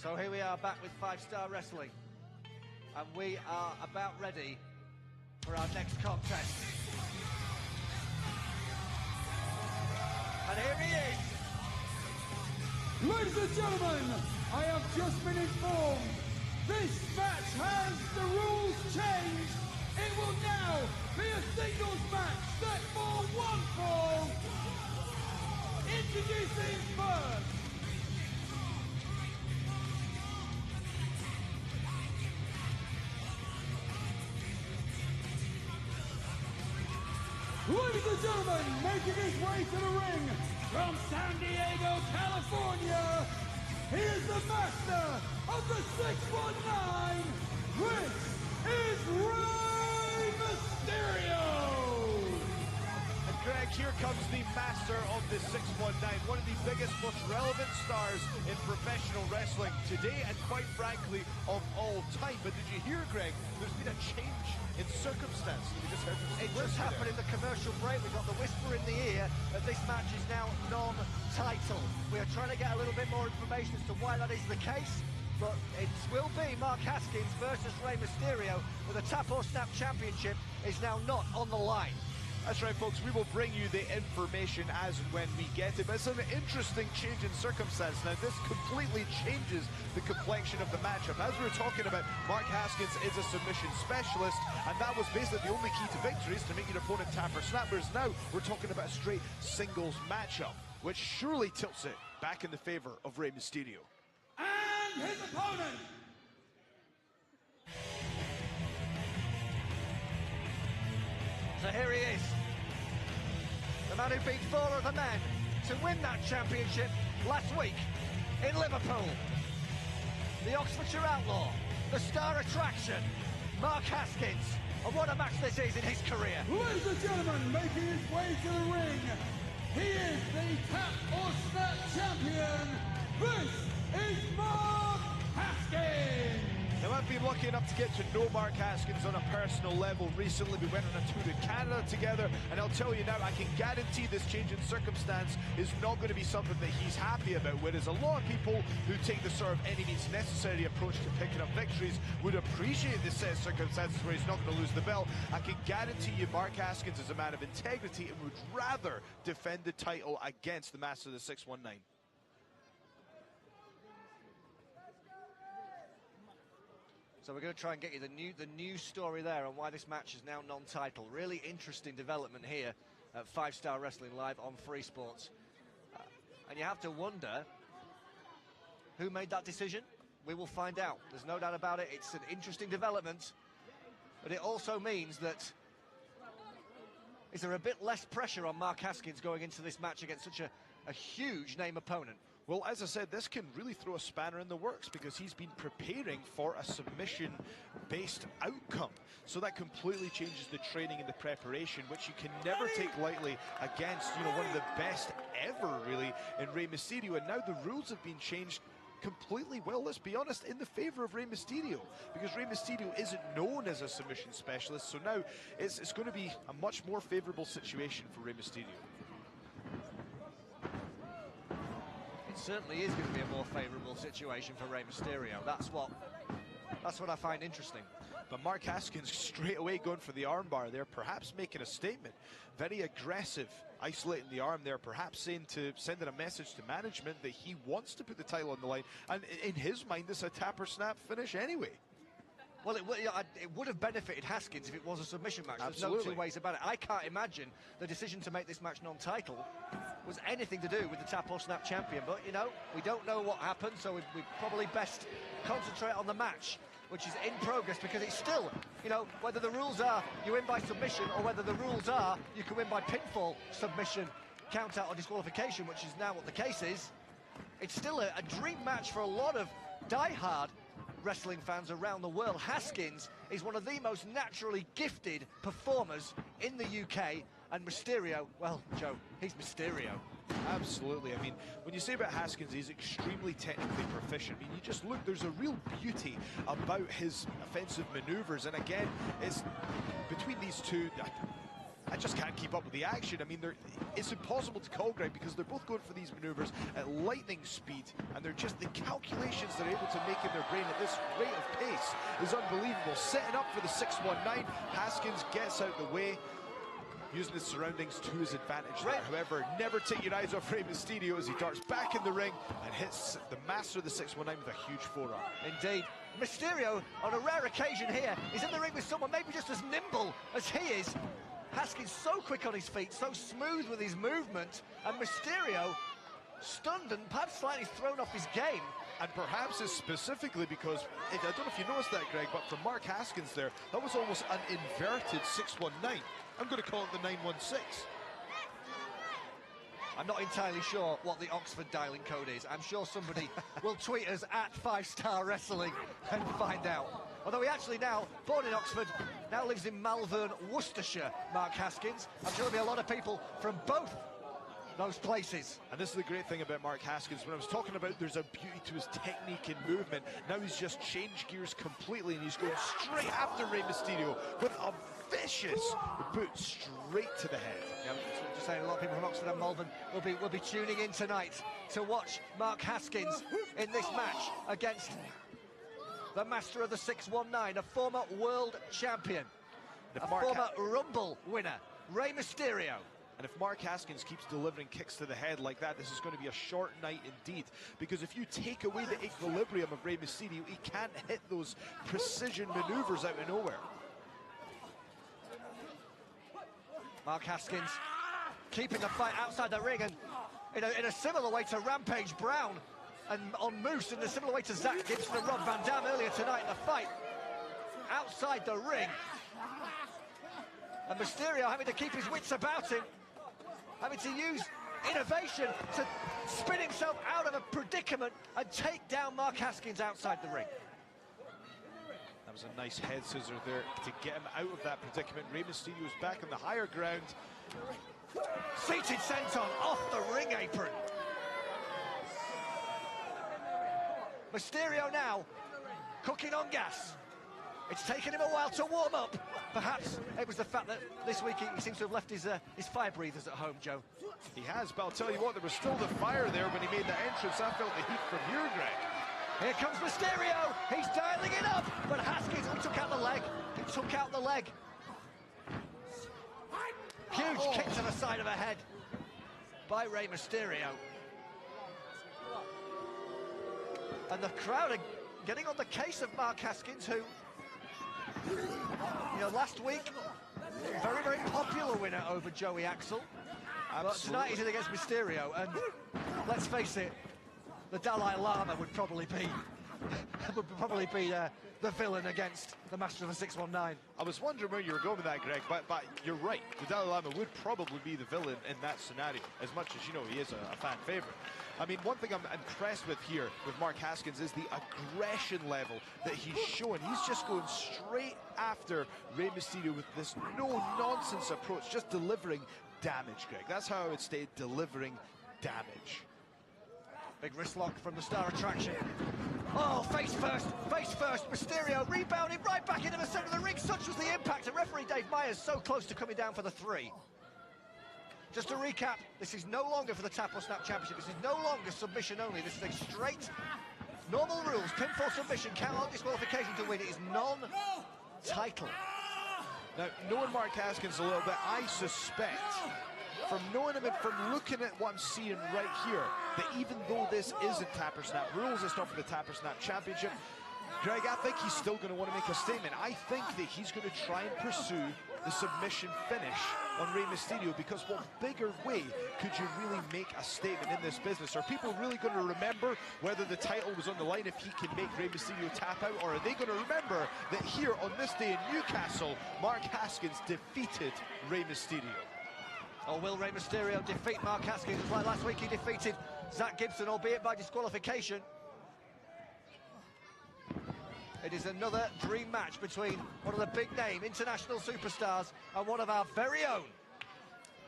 So here we are back with 5-Star Wrestling, and we are about ready for our next contest. And here he is. Ladies and gentlemen, I have just been informed this match has the rules changed. It will now be a singles match set for one fall. Introducing first, ladies and gentlemen, making his way to the ring from San Diego, California, he is the master of the 619. This is Rey Mysterio. And Greg, here comes the master of the 619, one of the biggest, most relevant stars in professional wrestling today, and quite frankly, of all time. But did you hear, Greg, there's been a change in circumstance. We just heard It just happened in the commercial break. We got the whisper in the ear that this match is now non-title. We are trying to get a little bit more information as to why that is the case, but it will be Mark Haskins versus Rey Mysterio, but the Tap or Snap Championship is now not on the line. That's right, folks. We will bring you the information as and when we get it. But it's an interesting change in circumstance. Now, this completely changes the complexion of the matchup. As we were talking about, Mark Haskins is a submission specialist, and that was basically the only key to victory, is to make your opponent tap or snap. Whereas now, we're talking about a straight singles matchup, which surely tilts it back in the favor of Rey Mysterio. And his opponent, So here he is, the man who beat 4 other men to win that championship last week in Liverpool. The Oxfordshire Outlaw, the star attraction, Mark Haskins. And what a match this is in his career. ladies and gentlemen, making his way to the ring, he is the Tap or Snap champion. This is Mark Haskins. Now, I've been lucky enough to get to know Mark Haskins on a personal level recently. We went on a tour to Canada together, and I'll tell you now, I can guarantee this change in circumstance is not going to be something that he's happy about, whereas a lot of people who take the sort of any means necessary approach to picking up victories would appreciate this set of circumstances where he's not going to lose the belt. I can guarantee you Mark Haskins is a man of integrity and would rather defend the title against the master of the 619. So we're going to try and get you the new story there on why this match is now non-title. Really interesting development here at 5-Star Wrestling Live on Free Sports. And you have to wonder who made that decision. We will find out. There's no doubt about it. It's an interesting development. But it also means that is there a bit less pressure on Mark Haskins going into this match against such a huge name opponent? Well, as I said, this can really throw a spanner in the works because he's been preparing for a submission-based outcome. So that completely changes the training and the preparation, which you can never take lightly against, you know, one of the best ever, really, in Rey Mysterio. And now the rules have been changed completely, well, let's be honest, in the favor of Rey Mysterio, because Rey Mysterio isn't known as a submission specialist. So now it's going to be a much more favorable situation for Rey Mysterio. It certainly is going to be a more favourable situation for Rey Mysterio. That's what I find interesting. But Mark Haskins straight away going for the armbar there, perhaps making a statement. Very aggressive, isolating the arm there, perhaps sending a message to management that he wants to put the title on the line. And in his mind, this is a tap or snap finish anyway. Well, it would have benefited Haskins if it was a submission match. Absolutely. There's no two ways about it. I can't imagine the decision to make this match non-title was anything to do with the Tap or Snap champion. But, you know, we don't know what happened, so we probably best concentrate on the match, which is in progress, because it's still, you know, whether the rules are you win by submission or whether the rules are you can win by pinfall, submission, count out or disqualification, which is now what the case is. It's still a dream match for a lot of die-hard wrestling fans around the world. Haskins is one of the most naturally gifted performers in the UK, and Mysterio, well, Joe, he's Mysterio. Absolutely. I mean, when you say about Haskins, he's extremely technically proficient. I mean, you just look, there's a real beauty about his offensive maneuvers. And again, it's between these two, I just can't keep up with the action. I mean, it's impossible to call, Greg, because they're both going for these maneuvers at lightning speed, and they're just the calculations they're able to make in their brain at this rate of pace is unbelievable. Setting up for the 619, Haskins gets out the way, using his surroundings to his advantage there. However, never take your eyes off Rey Mysterio as he darts back in the ring and hits the master of the 619 with a huge forearm. Indeed. Mysterio, on a rare occasion here, is in the ring with someone maybe just as nimble as he is. Haskins so quick on his feet, so smooth with his movement, and Mysterio stunned and perhaps slightly thrown off his game. And perhaps it's specifically because, I don't know if you noticed that, Greg, but from Mark Haskins there, that was almost an inverted 619. I'm going to call it the 916. I'm not entirely sure what the Oxford dialing code is. I'm sure somebody will tweet us at 5-Star Wrestling and find out. Although he actually now, born in Oxford, now lives in Malvern, Worcestershire, Mark Haskins. I'm sure there'll be a lot of people from both those places. And this is the great thing about Mark Haskins. When I was talking about there's a beauty to his technique and movement, now he's just changed gears completely and he's going straight after Rey Mysterio with a vicious boot straight to the head. Yeah, just saying, a lot of people from Oxford and Malvern will be tuning in tonight to watch Mark Haskins in this match against the master of the 619, a former world champion, a former Rumble winner, Rey Mysterio. And if Mark Haskins keeps delivering kicks to the head like that, this is going to be a short night indeed. Because if you take away the equilibrium of Rey Mysterio, he can't hit those precision maneuvers out of nowhere. Mark Haskins keeping the fight outside the ring, and in a similar way to Rampage Brown and on Moose, in a similar way to Zach Gibson and Rob Van Dam earlier tonight in the fight outside the ring. And Mysterio having to keep his wits about him, having to use innovation to spin himself out of a predicament and take down Mark Haskins outside the ring. That was a nice head scissor there to get him out of that predicament. Rey Mysterio is back on the higher ground. Seated senton off the ring apron. Mysterio now cooking on gas. It's taken him a while to warm up. Perhaps it was the fact that this week he seems to have left his fire breathers at home, Joe. He has, but I'll tell you what, there was still the fire there when he made the entrance. I felt the heat from here, Greg. Here comes Mysterio. He's dialing it up, but Haskins took out the leg. He took out the leg. Huge kick to the side of the head by Rey Mysterio. And the crowd are getting on the case of Mark Haskins, who, you know, last week, very, very popular winner over Joey Axel. But tonight he's in against Mysterio, and let's face it, the Dalai Lama would probably be the villain against the master of the 619. I was wondering where you were going with that, Greg, but you're right. The Dalai Lama would probably be the villain in that scenario, as much as, you know, he is a fan favorite. I mean, one thing I'm impressed with here with Mark Haskins is the aggression level that he's showing. He's just going straight after Rey Mysterio with this no-nonsense approach, just delivering damage, Greg. That's how I would say delivering damage. Big wrist lock from the Star Attraction. Oh, face first, Mysterio rebounding right back into the center of the ring. Such was the impact, and referee Dave Myers so close to coming down for the 3. Just to recap, this is no longer for the Tap or Snap Championship. This is no longer submission only. This is a straight, normal rules, pinfall submission, count out disqualification to win. It is non-title. Now, knowing Mark Haskins a little bit, I suspect, from knowing him and from looking at what I'm seeing right here, that even though this isn't Tap or Snap rules, it's not for the Tap or Snap Championship, Greg, I think he's still going to want to make a statement. I think that he's going to try and pursue the submission finish on Rey Mysterio, because what bigger way could you really make a statement in this business? Are people really going to remember whether the title was on the line if he can make Rey Mysterio tap out, or are they going to remember that here on this day in Newcastle, Mark Haskins defeated Rey Mysterio? Or will Rey Mysterio defeat Mark Haskins? Like last week he defeated Zach Gibson, albeit by disqualification. It is another dream match between one of the big name international superstars and one of our very own.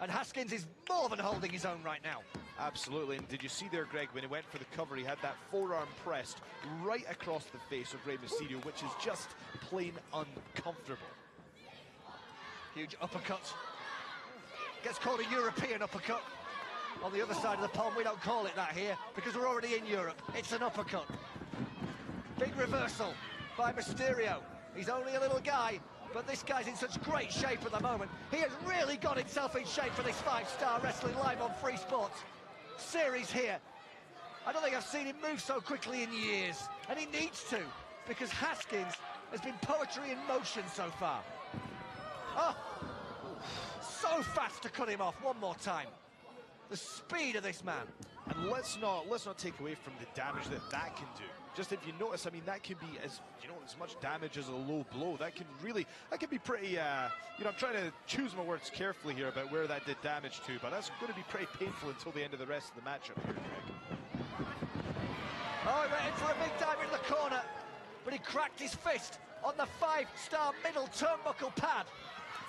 And Haskins is more than holding his own right now. Absolutely, and did you see there, Greg, when he went for the cover, he had that forearm pressed right across the face of Rey Mysterio, which is just plain uncomfortable. Huge uppercut Gets called a European uppercut. On the other side of the pond, we don't call it that here because we're already in Europe. It's an uppercut. Big reversal by Mysterio. He's only a little guy, but this guy's in such great shape at the moment. He has really got himself in shape for this 5-star wrestling live on Free Sports series here. I don't think I've seen him move so quickly in years, and he needs to, because Haskins has been poetry in motion so far. Oh, so fast to cut him off one more time. The speed of this man. And let's not take away from the damage that can do. Just if you notice, I mean, that can be as much damage as a low blow. That can be pretty. I'm trying to choose my words carefully here about where that did damage to, but that's going to be pretty painful until the end of the rest of the matchup here, Greg. Oh, he went in for a big dive into the corner, but he cracked his fist on the 5-star middle turnbuckle pad.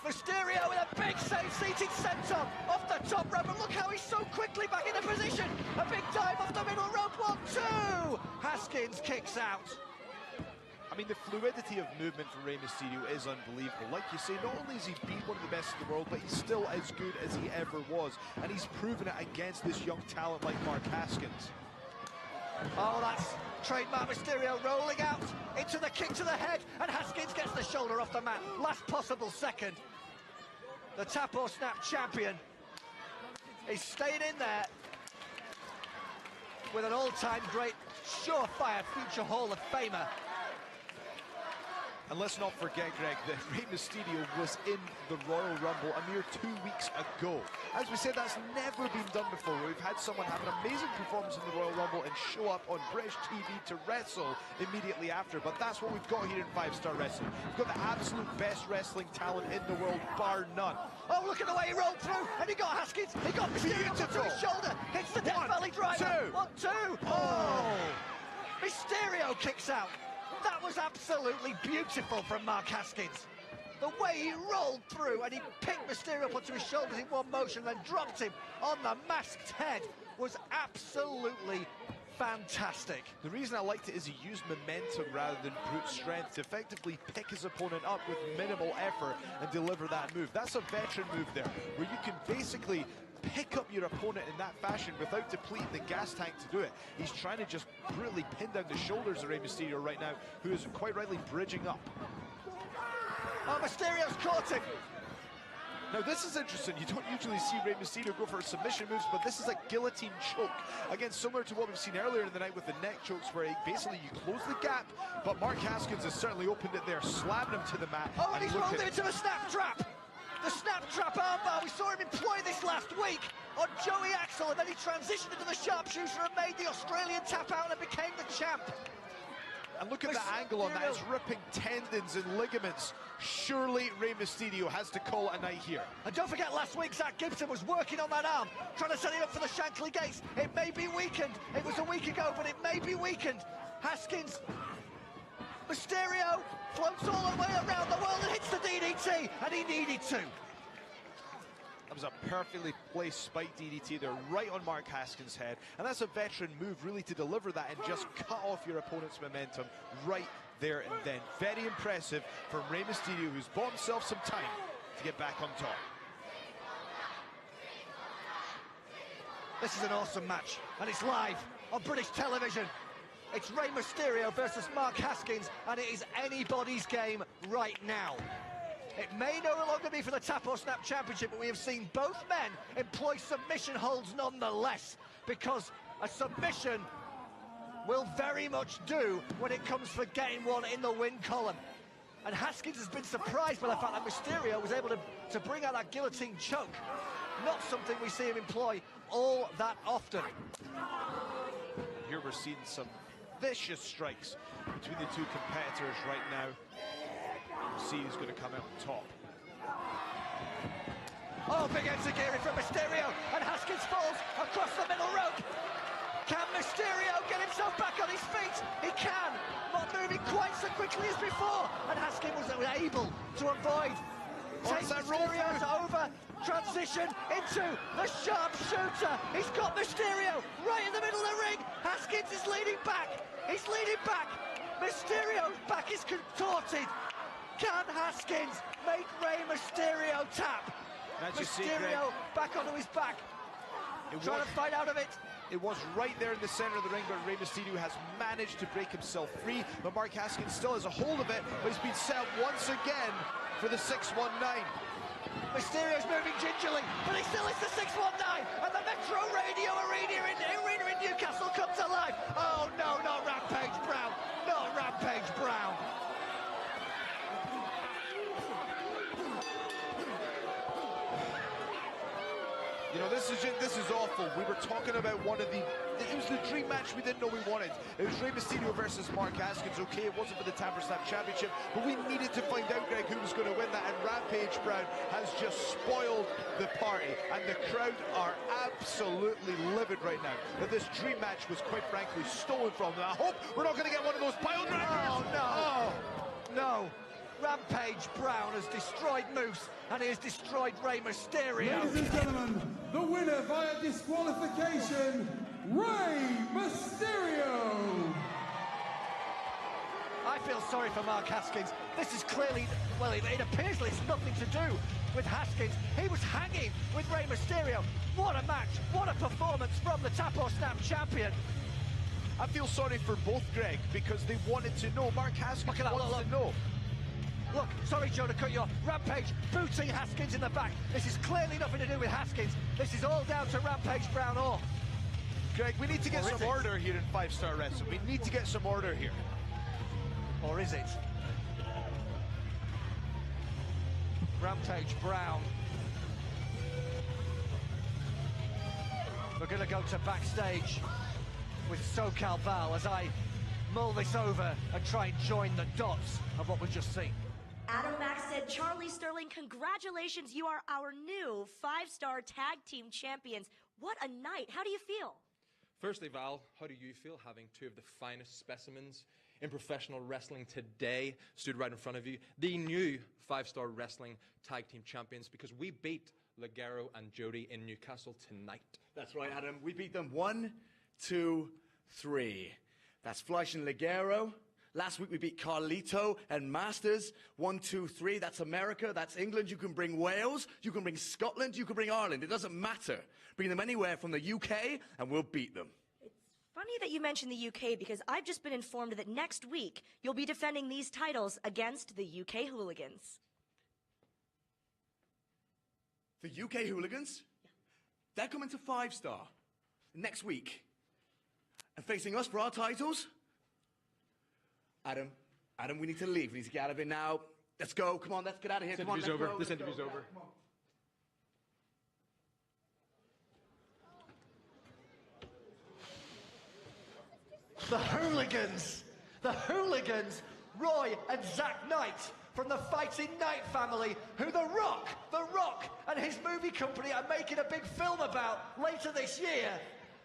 Mysterio with a big save, seated senton off the top rope, and look how he's so quickly back into position. A big dive off the middle rope, 1-2. Haskins kicks out. I mean, the fluidity of movement for Rey Mysterio is unbelievable. Like you say, not only has he been one of the best in the world, but he's still as good as he ever was. And he's proven it against this young talent like Mark Haskins. Oh, that's trademark Mysterio rolling out into the kick to the head, and Haskins gets the shoulder off the mat. Last possible second. The tap or snap champion is staying in there with an all-time great, surefire future Hall of Famer. And let's not forget, Greg, that Rey Mysterio was in the Royal Rumble a mere 2 weeks ago. As we said, that's never been done before. We've had someone have an amazing performance in the Royal Rumble and show up on British TV to wrestle immediately after. But that's what we've got here in 5-star wrestling. We've got the absolute best wrestling talent in the world, bar none. Oh, look at the way he rolled through, and he got Haskins. He got Mysterio to his shoulder. Hits the Death Valley driver. 1-2. Oh! Mysterio kicks out. That was absolutely beautiful from Mark Haskins. The way he rolled through and he picked Mysterio up onto his shoulders in one motion and then dropped him on the masked head was absolutely fantastic. The reason I liked it is he used momentum rather than brute strength to effectively pick his opponent up with minimal effort and deliver that move. That's a veteran move there, where you can basically pick up your opponent in that fashion without depleting the gas tank to do it. He's trying to just brutally pin down the shoulders of Rey Mysterio right now, who is quite rightly bridging up. Oh, Mysterio's caught him. Now this is interesting. You don't usually see Rey Mysterio go for submission moves, but this is a guillotine choke. Again, similar to what we've seen earlier in the night with the neck chokes, where basically you close the gap, but Mark Haskins has certainly opened it there, slamming him to the mat. Oh, and he's rolled him into the snap trap. The snap trap armbar, we saw him employ this last week on Joey Axel, and then he transitioned into the sharpshooter and made the Australian tap out and became the champ. And look at the angle on that, it's ripping tendons and ligaments. Surely Rey Mysterio has to call it a night here. And don't forget, last week Zach Gibson was working on that arm, trying to set it up for the Shankly Gates. It may be weakened. It was a week ago, but it may be weakened. Haskins, Mysterio floats all the way around the world and hits the DDT, and he needed to. That was a perfectly placed spike DDT there, right on Mark Haskins' head. And that's a veteran move, really, to deliver that and just cut off your opponent's momentum right there and then. Very impressive from Rey Mysterio, who's bought himself some time to get back on top. This is an awesome match, and it's live on British television. It's Rey Mysterio versus Mark Haskins, and it is anybody's game right now. It may no longer be for the Tap or Snap Championship, but we have seen both men employ submission holds nonetheless, because a submission will very much do when it comes for game one in the win column. And Haskins has been surprised by the fact that Mysterio was able to bring out that guillotine choke. Not something we see him employ all that often. Here we're seeing some vicious strikes between the two competitors right now. We'll see who's going to come out on top. Oh, big enziguri from Mysterio, and Haskins falls across the middle rope. Can Mysterio get himself back on his feet? He can, not moving quite so quickly as before, and Haskins was able to avoid. Takes Mysterio's over, transition into the sharpshooter. He's got Mysterio right in the middle of the ring. Haskins is leaning back. He's leaning back. Mysterio's back is contorted. Can Haskins make Rey Mysterio tap? And as you see, Mysterio back onto his back, trying to fight out of it. It was right there in the center of the ring, but Rey Mysterio has managed to break himself free. But Mark Haskins still has a hold of it, but he's been set up once again for the 619. Mysterio's moving gingerly, but he still is the 619, and the Metro Radio Arena in Newcastle comes alive. Oh no, not Rampage Brown, not Rampage Brown. You know, this is awful. We were talking about it was the dream match we didn't know we wanted. It was Rey Mysterio versus Mark Haskins. Okay, it wasn't for the Tapper Snap Championship, but we needed to find out, Greg, who was going to win that, and Rampage Brown has just spoiled the party, and the crowd are absolutely livid right now that this dream match was, quite frankly, stolen from them. I hope we're not going to get one of those pile drivers. Oh no, no. Rampage Brown has destroyed Moose, and he has destroyed Rey Mysterio. Ladies and gentlemen, the winner via disqualification, Rey Mysterio. I feel sorry for Mark Haskins. This is clearly, well, it appears it's nothing to do with Haskins. He was hanging with Rey Mysterio. What a match, what a performance from the Tap or Snap champion. I feel sorry for both, Greg, because they wanted to know. Mark Haskins Look at that, wants look. to know. Look, sorry, Joe, to cut you off. Rampage booting Haskins in the back. This is clearly nothing to do with Haskins. This is all down to Rampage Brown. Or, Greg, we need to get Or is some it? order here in 5-Star Wrestling. We need to get some order here. or is it? Rampage Brown. We're going to go to backstage with SoCal Val as I mull this over and try and join the dots of what we've just seen. Adam Mack said, Charlie Sterling, congratulations, you are our new 5-star tag team champions. What a night. How do you feel? Firstly, Val, how do you feel having two of the finest specimens in professional wrestling today stood right in front of you? The new 5-star wrestling tag team champions, because we beat Ligero and Jody in Newcastle tonight. That's right, Adam. We beat them 1, 2, 3. That's Fleisch and Ligero. Last week we beat Carlito and Masters. 1, 2, 3. That's America. That's England. You can bring Wales. You can bring Scotland. You can bring Ireland. It doesn't matter. Bring them anywhere from the UK and we'll beat them. It's funny that you mentioned the UK because I've just been informed that next week you'll be defending these titles against the UK Hooligans. The UK Hooligans? Yeah. They're coming to 5-star next week. And facing us for our titles? Adam, we need to leave. We need to get out of here now. Let's go. Come on, let's get out of here. This Come on, interview's let's over. go. This Let's interview's go. over. Come on. The Hooligans, Roy and Zack Knight from the Fighting Knight family, who The Rock and his movie company are making a big film about later this year.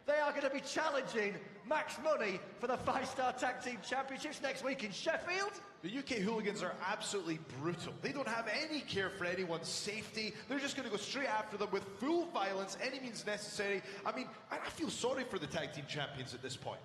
They are going to be challenging Max Money for the 5-star tag team championships next week in Sheffield. The UK Hooligans are absolutely brutal. They don't have any care for anyone's safety. They're just going to go straight after them with full violence, any means necessary. I mean, I feel sorry for the tag team champions at this point.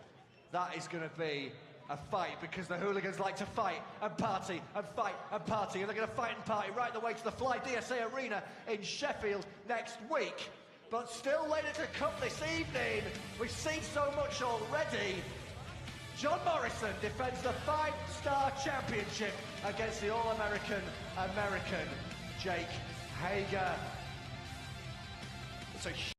That is going to be a fight, because the Hooligans like to fight and party and fight and party, and they're going to fight and party right the way to the Fly DSA Arena in Sheffield next week. But still later to come this evening, we've seen so much already. John Morrison defends the 5-star championship against the All-American Jake Hager. It's a